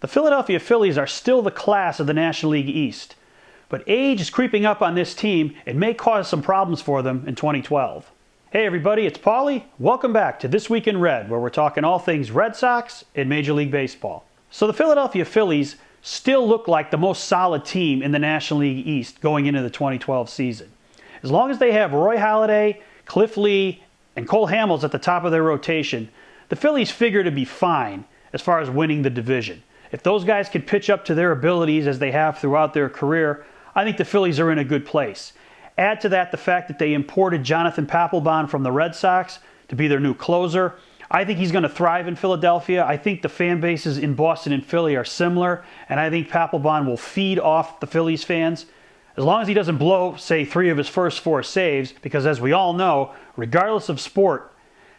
The Philadelphia Phillies are still the class of the National League East, but age is creeping up on this team and may cause some problems for them in 2012. Hey everybody, it's Paulie. Welcome back to This Week in Red, where we're talking all things Red Sox and Major League Baseball. So the Philadelphia Phillies still look like the most solid team in the National League East going into the 2012 season. As long as they have Roy Halladay, Cliff Lee, and Cole Hamels at the top of their rotation, the Phillies figure to be fine as far as winning the division. If those guys can pitch up to their abilities as they have throughout their career, I think the Phillies are in a good place. Add to that the fact that they imported Jonathan Papelbon from the Red Sox to be their new closer. I think he's going to thrive in Philadelphia. I think the fan bases in Boston and Philly are similar, and I think Papelbon will feed off the Phillies fans. As long as he doesn't blow, say, 3 of his first 4 saves, because as we all know, regardless of sport,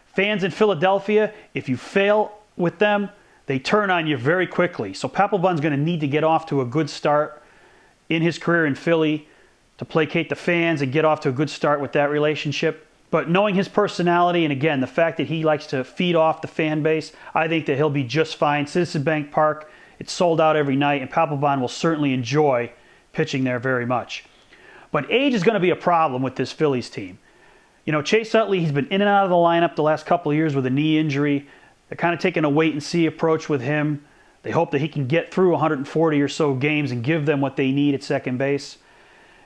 fans in Philadelphia, if you fail with them, they turn on you very quickly. So Papelbon's going to need to get off to a good start in his career in Philly to placate the fans and get off to a good start with that relationship. But knowing his personality, and again, the fact that he likes to feed off the fan base, I think that he'll be just fine. Citizen Bank Park, it's sold out every night, and Papelbon will certainly enjoy pitching there very much. But age is going to be a problem with this Phillies team. You know, Chase Utley, he's been in and out of the lineup the last couple of years with a knee injury. They're kind of taking a wait-and-see approach with him. They hope that he can get through 140 or so games and give them what they need at second base.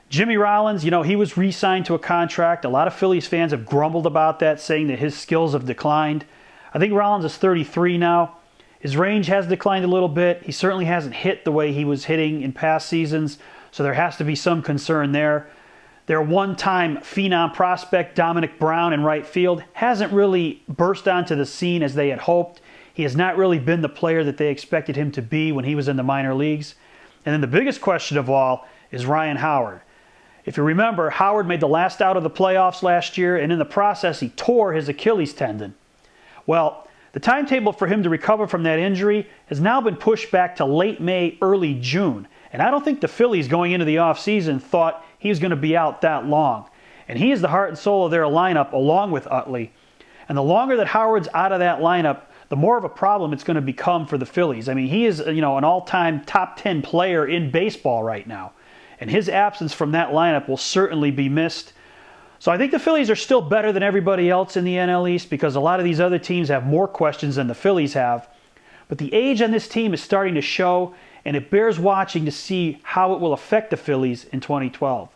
Jimmy Rollins, you know, he was re-signed to a contract. A lot of Phillies fans have grumbled about that, saying that his skills have declined. I think Rollins is 33 now. His range has declined a little bit. He certainly hasn't hit the way he was hitting in past seasons, so there has to be some concern there. Their one-time phenom prospect, Dominic Brown in right field, hasn't really burst onto the scene as they had hoped. He has not really been the player that they expected him to be when he was in the minor leagues. And then the biggest question of all is Ryan Howard. If you remember, Howard made the last out of the playoffs last year, and in the process, he tore his Achilles tendon. Well, the timetable for him to recover from that injury has now been pushed back to late May, early June. And I don't think the Phillies going into the offseason thought he was going to be out that long. And he is the heart and soul of their lineup along with Utley. And the longer that Howard's out of that lineup, the more of a problem it's going to become for the Phillies. I mean, he is, you know, an all-time top 10 player in baseball right now. And his absence from that lineup will certainly be missed. So I think the Phillies are still better than everybody else in the NL East because a lot of these other teams have more questions than the Phillies have. But the age on this team is starting to show, and it bears watching to see how it will affect the Phillies in 2012.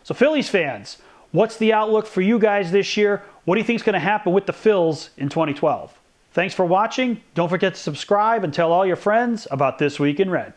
So Phillies fans, what's the outlook for you guys this year? What do you think is going to happen with the Phils in 2012? Thanks for watching. Don't forget to subscribe and tell all your friends about This Week in Red.